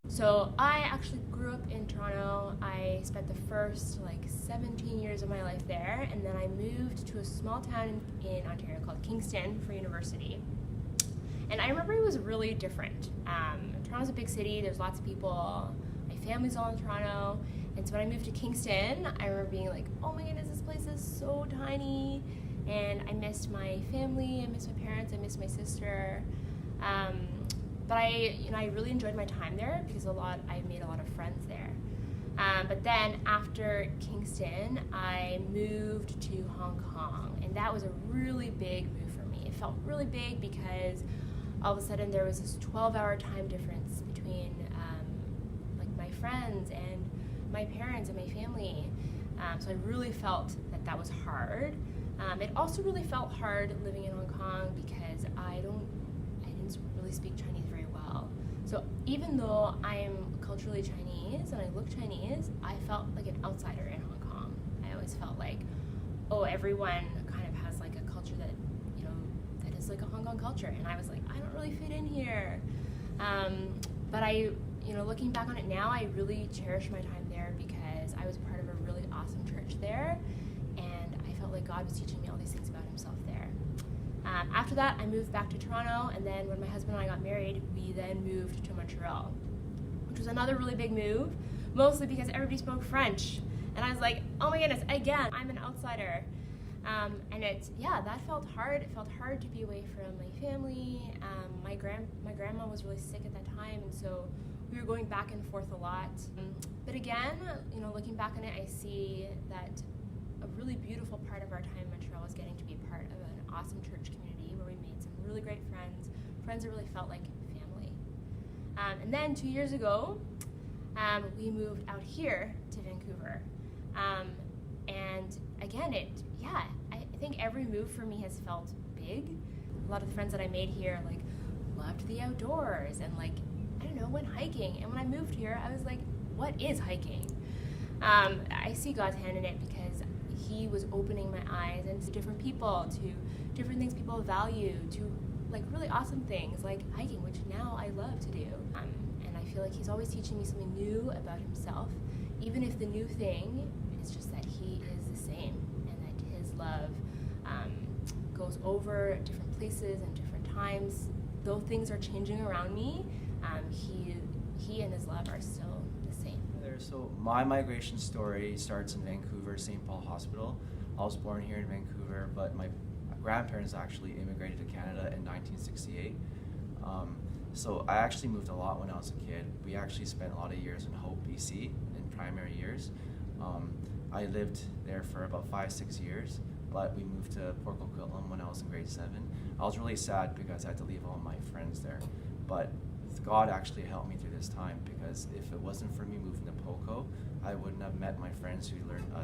So I actually grew up in Toronto. I spent the first 17 years of my life there, and then I moved to a small town in Ontario called Kingston for university. And I remember it was really different. Toronto's a big city, there's lots of people. My family's all in Toronto. And so when I moved to Kingston, I remember being like, oh my goodness, this place is so tiny. And I missed my family, I missed my parents, I missed my sister. But I really enjoyed my time there because I made a lot of friends there. But then after Kingston, I moved to Hong Kong, and that was a really big move for me. It felt really big because all of a sudden there was this 12-hour time difference between my friends and my parents and my family. So I really felt that was hard. It also really felt hard living in Hong Kong because I didn't really speak Chinese very well. So even though I'm culturally Chinese and I look Chinese, I felt like an outsider in Hong Kong. I always felt like, oh, everyone kind of has like a culture that is like a Hong Kong culture, and I was like, I don't really fit in here. But looking back on it now, I really cherish my time there because I was part of a really awesome church there, and I felt like God was teaching me all these things about himself there. After that, I moved back to Toronto, and then when my husband and I got married, we then moved to Montreal, which was another really big move, mostly because everybody spoke French. And I was like, oh my goodness, again, I'm an outsider. And that felt hard. It felt hard to be away from my family. My grandma was really sick at that time, and so we were going back and forth a lot. But again, looking back on it, I see that a really beautiful part of our time in Montreal was getting to be part of an awesome church community where we made some really great friends that really felt like family. And then 2 years ago, we moved out here to Vancouver. And again, I think every move for me has felt big. A lot of the friends that I made here loved the outdoors and went hiking. And when I moved here, I was like, what is hiking? I see God's hand in it because he was opening my eyes and to different people, to different things people value, to really awesome things like hiking, which now I love to do. And I feel like he's always teaching me something new about himself, even if the new thing is just that he is the same and that his love goes over different places and different times. Though things are changing around me, he and his love are still the same. So my migration story starts in Vancouver, St. Paul Hospital. I was born here in Vancouver, but my grandparents actually immigrated to Canada in 1968. So I actually moved a lot when I was a kid. We actually spent a lot of years in Hope, BC, in primary years. I lived there for about 5-6 years, but we moved to Port Coquitlam when I was in grade 7. I was really sad because I had to leave all my friends there, but God actually helped me through this time, because if it wasn't for me moving to Poco, I wouldn't have met my friends who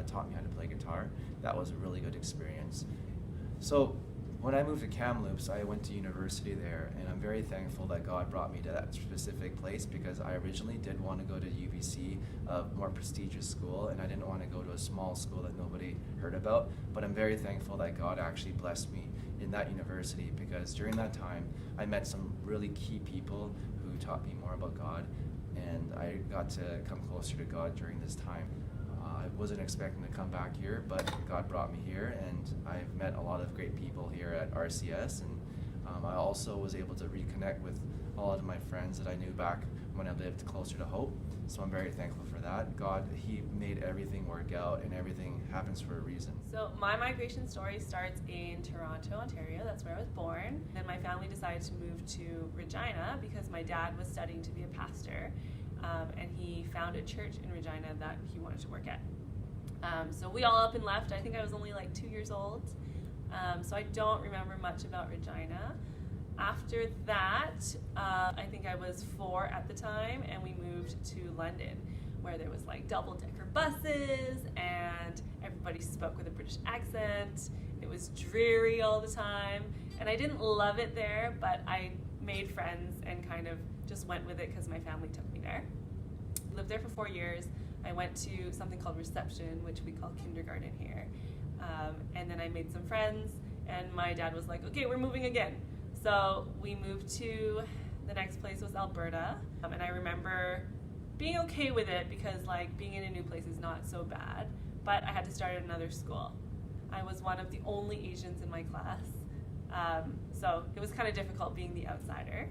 taught me how to play guitar. That was a really good experience. So when I moved to Kamloops, I went to university there, and I'm very thankful that God brought me to that specific place, because I originally did want to go to UBC, a more prestigious school, and I didn't want to go to a small school that nobody heard about. But I'm very thankful that God actually blessed me in that university, because during that time I met some really key people who taught me more about God, and I got to come closer to God during this time. I wasn't expecting to come back here, but God brought me here, and I've met a lot of great people here at RCS, and I also was able to reconnect with a lot of my friends that I knew back when I lived closer to Hope. So I'm very thankful for that. God, he made everything work out, and everything happens for a reason. So my migration story starts in Toronto, Ontario. That's where I was born. And my family decided to move to Regina because my dad was studying to be a pastor. And he found a church in Regina that he wanted to work at. So we all up and left. I think I was only 2 years old. So I don't remember much about Regina. After that, I think I was 4 at the time, and we moved to London, where there was double-decker buses, and everybody spoke with a British accent. It was dreary all the time, and I didn't love it there, but I made friends and kind of just went with it because my family took me there. Lived there for 4 years. I went to something called reception, which we call kindergarten here. And then I made some friends, and my dad was like, okay, we're moving again. So we moved to, the next place was Alberta, and I remember being okay with it because like being in a new place is not so bad, but I had to start at another school. I was one of the only Asians in my class, so it was kind of difficult being the outsider.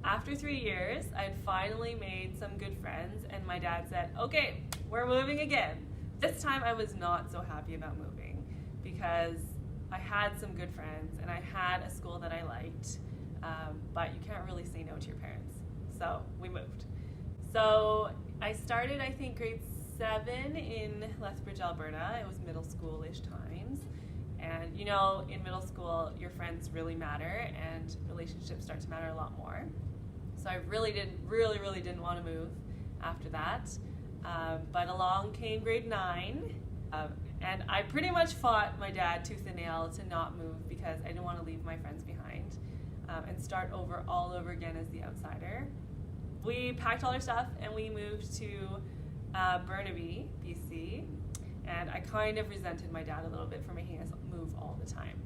After 3 years, I had finally made some good friends, and my dad said, okay, we're moving again. This time I was not so happy about moving because I had some good friends and I had a school that I liked, but you can't really say no to your parents. So we moved. So I started, I think, grade 7 in Lethbridge, Alberta. It was middle school-ish times. And you know, in middle school, your friends really matter and relationships start to matter a lot more. So I really didn't want to move after that. But along came grade 9, and I pretty much fought my dad tooth and nail to not move because I didn't want to leave my friends behind and start over all over again as the outsider. We packed all our stuff and we moved to Burnaby, BC, and I kind of resented my dad a little bit for making us move all the time.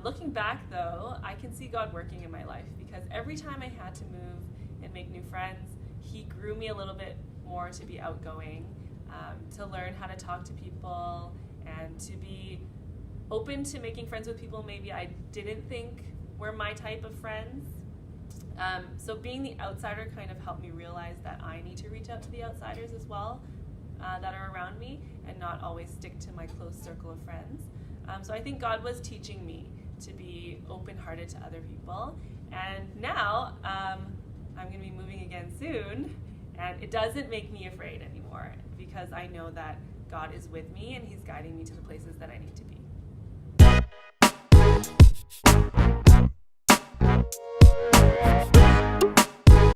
Looking back though, I can see God working in my life because every time I had to move and make new friends, He grew me a little bit more to be outgoing, to learn how to talk to people and to be open to making friends with people maybe I didn't think were my type of friends. So being the outsider kind of helped me realize that I need to reach out to the outsiders as well that are around me and not always stick to my close circle of friends. So I think God was teaching me to be open-hearted to other people. And now I'm going to be moving again soon, and it doesn't make me afraid anymore because I know that God is with me and He's guiding me to the places that I need to be.